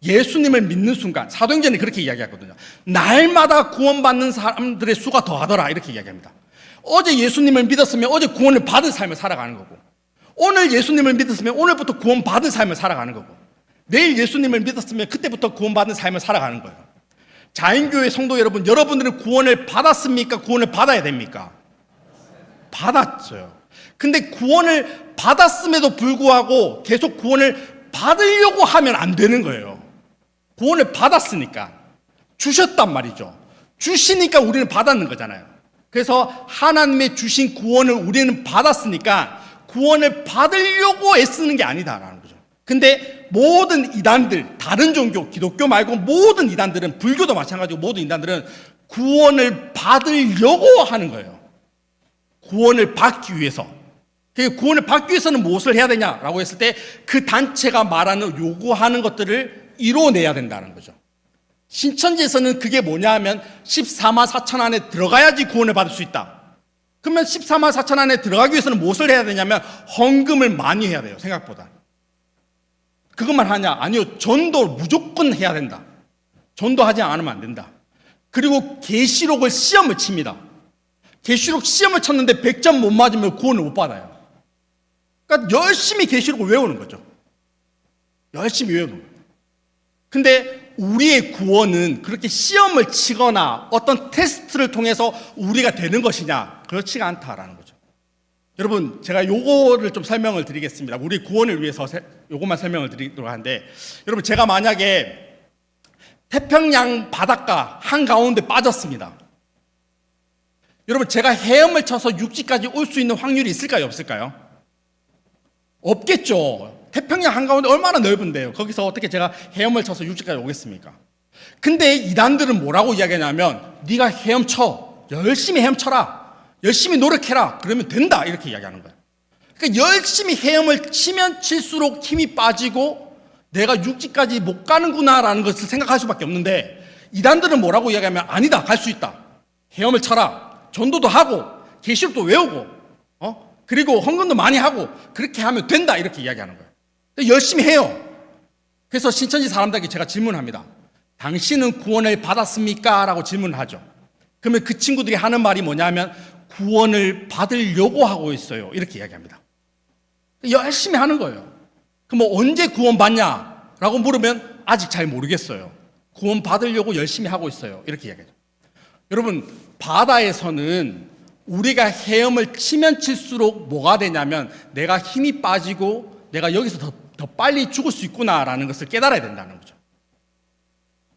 예수님을 믿는 순간 사도행전이 그렇게 이야기하거든요. 날마다 구원받는 사람들의 수가 더하더라 이렇게 이야기합니다. 어제 예수님을 믿었으면 어제 구원을 받은 삶을 살아가는 거고 오늘 예수님을 믿었으면 오늘부터 구원받은 삶을 살아가는 거고 내일 예수님을 믿었으면 그때부터 구원받은 삶을 살아가는 거예요. 자인교회 성도 여러분, 여러분들은 구원을 받았습니까? 구원을 받아야 됩니까? 받았어요. 근데 구원을 받았음에도 불구하고 계속 구원을 받으려고 하면 안 되는 거예요. 구원을 받았으니까 주셨단 말이죠. 주시니까 우리는 받았는 거잖아요. 그래서 하나님의 주신 구원을 우리는 받았으니까 구원을 받으려고 애쓰는 게 아니다라는 거죠. 근데 모든 이단들, 다른 종교, 기독교 말고 모든 이단들은, 불교도 마찬가지고 모든 이단들은 구원을 받으려고 하는 거예요. 구원을 받기 위해서. 구원을 받기 위해서는 무엇을 해야 되냐라고 했을 때 그 단체가 말하는 요구하는 것들을 이뤄내야 된다는 거죠. 신천지에서는 그게 뭐냐 하면 14만 4천 안에 들어가야지 구원을 받을 수 있다. 그러면 14만 4천 안에 들어가기 위해서는 무엇을 해야 되냐면 헌금을 많이 해야 돼요. 생각보다. 그것만 하냐? 아니요. 전도 무조건 해야 된다. 전도하지 않으면 안 된다. 그리고 계시록을 시험을 칩니다. 계시록 시험을 쳤는데 100점 못 맞으면 구원을 못 받아요. 그러니까 열심히 계시록을 외우는 거죠. 열심히 외우는 거예요. 근데 우리의 구원은 그렇게 시험을 치거나 어떤 테스트를 통해서 우리가 되는 것이냐? 그렇지가 않다라는 거죠. 여러분, 제가 요거를 좀 설명을 드리겠습니다. 우리 구원을 위해서 요것만 설명을 드리도록 하는데, 여러분, 제가 만약에 태평양 바닷가 한가운데 빠졌습니다. 여러분, 제가 헤엄을 쳐서 육지까지 올 수 있는 확률이 있을까요? 없을까요? 없겠죠. 태평양 한가운데 얼마나 넓은데요. 거기서 어떻게 제가 헤엄을 쳐서 육지까지 오겠습니까? 근데 이단들은 뭐라고 이야기하냐면, 네가 헤엄쳐. 열심히 헤엄쳐라. 열심히 노력해라. 그러면 된다. 이렇게 이야기하는 거예요. 그러니까 열심히 헤엄을 치면 칠수록 힘이 빠지고 내가 육지까지 못 가는구나라는 것을 생각할 수밖에 없는데, 이단들은 뭐라고 이야기하면 아니다. 갈 수 있다. 헤엄을 쳐라. 전도도 하고 계시록도 외우고 그리고 헌금도 많이 하고 그렇게 하면 된다. 이렇게 이야기하는 거예요. 열심히 해요. 그래서 신천지 사람들에게 제가 질문합니다. 당신은 구원을 받았습니까? 라고 질문을 하죠. 그러면 그 친구들이 하는 말이 뭐냐면 구원을 받으려고 하고 있어요. 이렇게 이야기합니다. 열심히 하는 거예요. 그럼 뭐 언제 구원 받냐? 라고 물으면 아직 잘 모르겠어요. 구원 받으려고 열심히 하고 있어요. 이렇게 이야기하죠. 여러분, 바다에서는 우리가 헤엄을 치면 칠수록 뭐가 되냐면 내가 힘이 빠지고 내가 여기서 더 빨리 죽을 수 있구나라는 것을 깨달아야 된다는 거죠.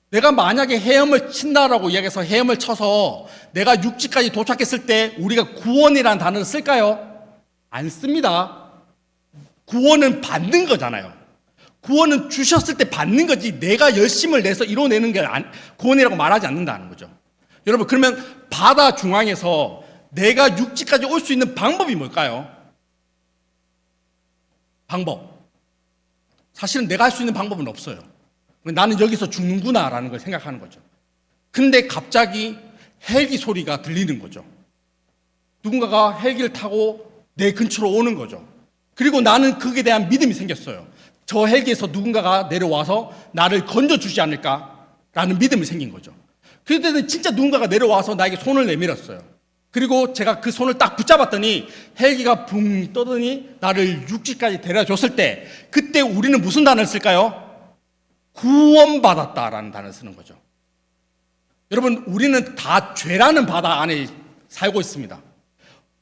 내가 만약에 헤엄을 친다라고 이야기해서 헤엄을 쳐서 내가 육지까지 도착했을 때 우리가 구원이라는 단어를 쓸까요? 안 씁니다. 구원은 받는 거잖아요. 구원은 주셨을 때 받는 거지 내가 열심을 내서 이뤄내는 게 구원이라고 말하지 않는다는 거죠. 여러분, 그러면 바다 중앙에서 내가 육지까지 올 수 있는 방법이 뭘까요? 방법. 사실은 내가 할 수 있는 방법은 없어요. 나는 여기서 죽는구나라는 걸 생각하는 거죠. 근데 갑자기 헬기 소리가 들리는 거죠. 누군가가 헬기를 타고 내 근처로 오는 거죠. 그리고 나는 그에 대한 믿음이 생겼어요. 저 헬기에서 누군가가 내려와서 나를 건져주지 않을까라는 믿음이 생긴 거죠. 그때는 진짜 누군가가 내려와서 나에게 손을 내밀었어요. 그리고 제가 그 손을 딱 붙잡았더니 헬기가 붕 떠더니 나를 육지까지 데려줬을 때 그때 우리는 무슨 단어를 쓸까요? 구원받았다라는 단어를 쓰는 거죠. 여러분, 우리는 다 죄라는 바다 안에 살고 있습니다.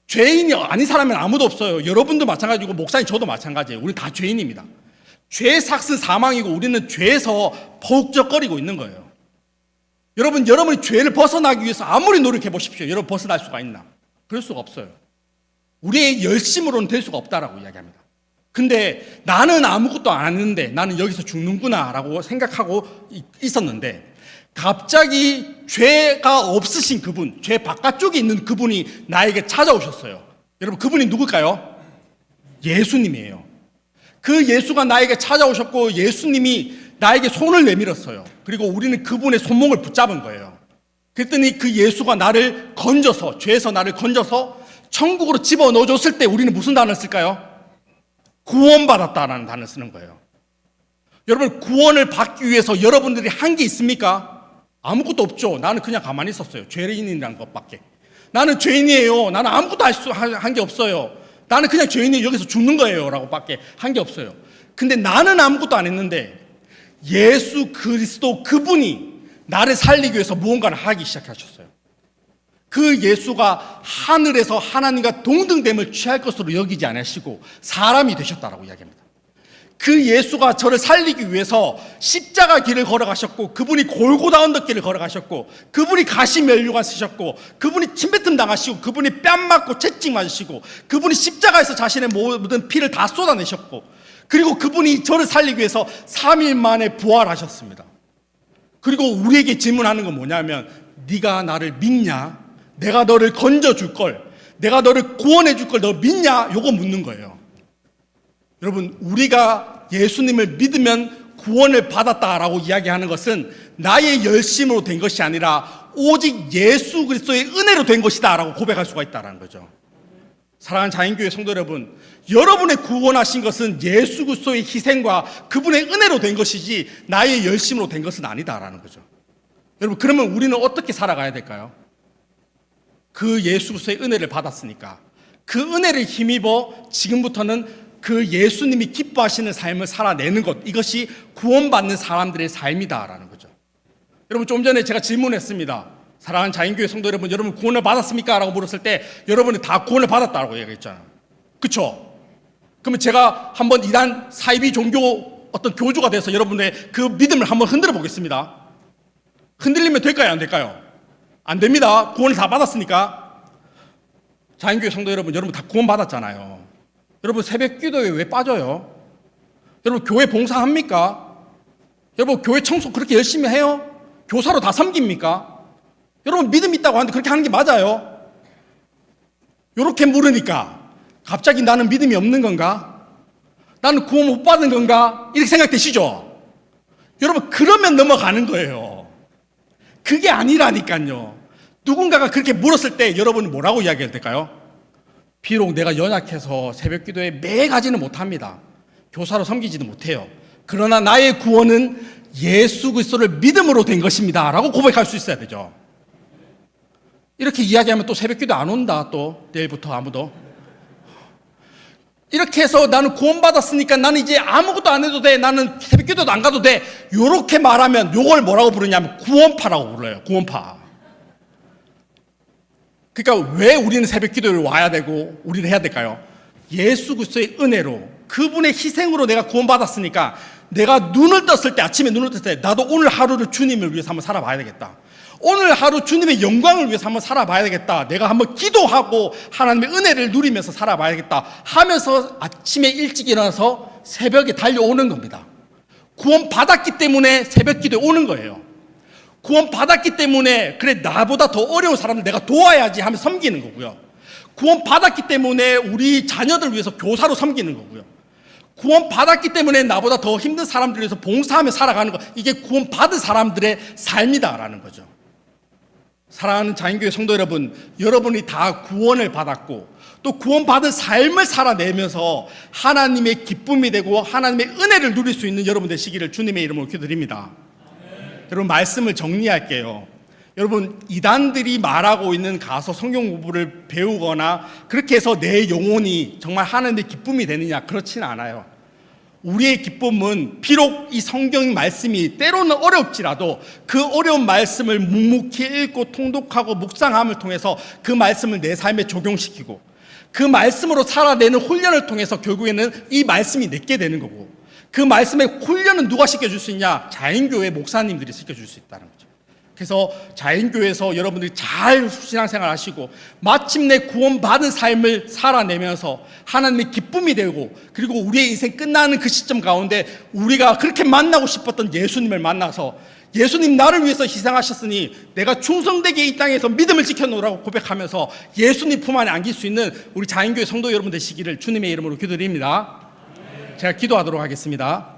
죄인이 아닌 사람은 아무도 없어요. 여러분도 마찬가지고 목사님 저도 마찬가지예요. 우리는 다 죄인입니다. 죄의 삭은 사망이고 우리는 죄에서 버욱적거리고 있는 거예요. 여러분이 죄를 벗어나기 위해서 아무리 노력해 보십시오. 여러분 벗어날 수가 있나? 그럴 수가 없어요. 우리의 열심으로는 될 수가 없다라고 이야기합니다. 근데 나는 아무것도 안 했는데 나는 여기서 죽는구나라고 생각하고 있었는데 갑자기 죄가 없으신 그분, 죄 바깥쪽에 있는 그분이 나에게 찾아오셨어요. 여러분, 그분이 누굴까요? 예수님이에요. 그 예수가 나에게 찾아오셨고 예수님이 나에게 손을 내밀었어요. 그리고 우리는 그분의 손목을 붙잡은 거예요. 그랬더니 그 예수가 나를 건져서, 죄에서 나를 건져서 천국으로 집어넣어줬을 때 우리는 무슨 단어를 쓸까요? 구원받았다라는 단어를 쓰는 거예요. 여러분, 구원을 받기 위해서 여러분들이 한 게 있습니까? 아무것도 없죠. 나는 그냥 가만히 있었어요. 죄인이라는 것밖에. 나는 죄인이에요. 나는 아무것도 한 게 없어요. 나는 그냥 죄인이 여기서 죽는 거예요. 라고 밖에 한 게 없어요. 근데 나는 아무것도 안 했는데 예수 그리스도 그분이 나를 살리기 위해서 무언가를 하기 시작하셨어요. 그 예수가 하늘에서 하나님과 동등됨을 취할 것으로 여기지 않으시고 사람이 되셨다라고 이야기합니다. 그 예수가 저를 살리기 위해서 십자가 길을 걸어가셨고 그분이 골고다 언덕길을 걸어가셨고 그분이 가시면류관 쓰셨고 그분이 침뱉음 당하시고 그분이 뺨 맞고 채찍 맞으시고 그분이 십자가에서 자신의 모든 피를 다 쏟아내셨고 그리고 그분이 저를 살리기 위해서 3일 만에 부활하셨습니다. 그리고 우리에게 질문하는 건 뭐냐면 네가 나를 믿냐? 내가 너를 건져줄 걸, 내가 너를 구원해 줄 걸 너 믿냐? 요거 묻는 거예요. 여러분, 우리가 예수님을 믿으면 구원을 받았다라고 이야기하는 것은 나의 열심으로 된 것이 아니라 오직 예수 그리스도의 은혜로 된 것이다라고 고백할 수가 있다는 거죠. 사랑하는 자인교회 성도 여러분, 여러분의 구원하신 것은 예수 그리스도의 희생과 그분의 은혜로 된 것이지 나의 열심으로 된 것은 아니다라는 거죠. 여러분, 그러면 우리는 어떻게 살아가야 될까요? 그 예수 그리스도의 은혜를 받았으니까 그 은혜를 힘입어 지금부터는 그 예수님이 기뻐하시는 삶을 살아내는 것, 이것이 구원받는 사람들의 삶이다라는 거죠. 여러분, 좀 전에 제가 질문했습니다. 사랑하는 자인교회 성도 여러분, 여러분 구원을 받았습니까? 라고 물었을 때 여러분이 다 구원을 받았다고 얘기했잖아요. 그렇죠? 그러면 제가 한번 이단 사이비 종교 어떤 교주가 돼서 여러분의 그 믿음을 한번 흔들어 보겠습니다. 흔들리면 될까요? 안 될까요? 안 됩니다. 구원을 다 받았으니까. 자인교회 성도 여러분, 여러분 다 구원 받았잖아요. 여러분 새벽 기도에 왜 빠져요? 여러분 교회 봉사합니까? 여러분 교회 청소 그렇게 열심히 해요? 교사로 다 섬깁니까? 여러분 믿음 있다고 하는데 그렇게 하는 게 맞아요? 이렇게 물으니까 갑자기 나는 믿음이 없는 건가? 나는 구원 못 받은 건가? 이렇게 생각되시죠? 여러분 그러면 넘어가는 거예요. 그게 아니라니까요. 누군가가 그렇게 물었을 때 여러분은 뭐라고 이야기해야 될까요? 비록 내가 연약해서 새벽 기도에 매 가지는 못합니다. 교사로 섬기지도 못해요. 그러나 나의 구원은 예수 그리스도를 믿음으로 된 것입니다 라고 고백할 수 있어야 되죠. 이렇게 이야기하면 또 새벽 기도 안 온다. 또 내일부터 아무도. 이렇게 해서 나는 구원받았으니까 나는 이제 아무것도 안 해도 돼. 나는 새벽 기도도 안 가도 돼. 이렇게 말하면 요걸 뭐라고 부르냐면 구원파라고 불러요. 구원파. 그러니까 왜 우리는 새벽 기도를 와야 되고 우리는 해야 될까요? 예수 그리스도의 은혜로 그분의 희생으로 내가 구원받았으니까 내가 눈을 떴을 때, 아침에 눈을 떴을 때 나도 오늘 하루를 주님을 위해서 한번 살아봐야 되겠다. 오늘 하루 주님의 영광을 위해서 한번 살아봐야 되겠다. 내가 한번 기도하고 하나님의 은혜를 누리면서 살아봐야겠다 하면서 아침에 일찍 일어나서 새벽에 달려오는 겁니다. 구원 받았기 때문에 새벽 기도에 오는 거예요. 구원 받았기 때문에 그래 나보다 더 어려운 사람을 내가 도와야지 하면 섬기는 거고요. 구원 받았기 때문에 우리 자녀들 위해서 교사로 섬기는 거고요. 구원 받았기 때문에 나보다 더 힘든 사람들 위해서 봉사하며 살아가는 거, 이게 구원 받은 사람들의 삶이다라는 거죠. 사랑하는 자인교회 성도 여러분, 여러분이 다 구원을 받았고 또 구원받은 삶을 살아내면서 하나님의 기쁨이 되고 하나님의 은혜를 누릴 수 있는 여러분 되시기를 주님의 이름으로 기도드립니다. 여러분 말씀을 정리할게요. 여러분 이단들이 말하고 있는 가서 성경 공부를 배우거나 그렇게 해서 내 영혼이 정말 하나님의 기쁨이 되느냐, 그렇지는 않아요. 우리의 기쁨은 비록 이 성경 말씀이 때로는 어렵지라도 그 어려운 말씀을 묵묵히 읽고 통독하고 묵상함을 통해서 그 말씀을 내 삶에 적용시키고 그 말씀으로 살아내는 훈련을 통해서 결국에는 이 말씀이 내게 되는 거고, 그 말씀의 훈련은 누가 시켜줄 수 있냐? 자인교회 목사님들이 시켜줄 수 있다는 거죠. 그래서 자인교회에서 여러분들이 잘 신앙생활 하시고 마침내 구원받은 삶을 살아내면서 하나님의 기쁨이 되고, 그리고 우리의 인생 끝나는 그 시점 가운데 우리가 그렇게 만나고 싶었던 예수님을 만나서 예수님 나를 위해서 희생하셨으니 내가 충성되게 이 땅에서 믿음을 지켜놓으라고 고백하면서 예수님 품 안에 안길 수 있는 우리 자인교회 성도 여러분 되시기를 주님의 이름으로 기도드립니다. 제가 기도하도록 하겠습니다.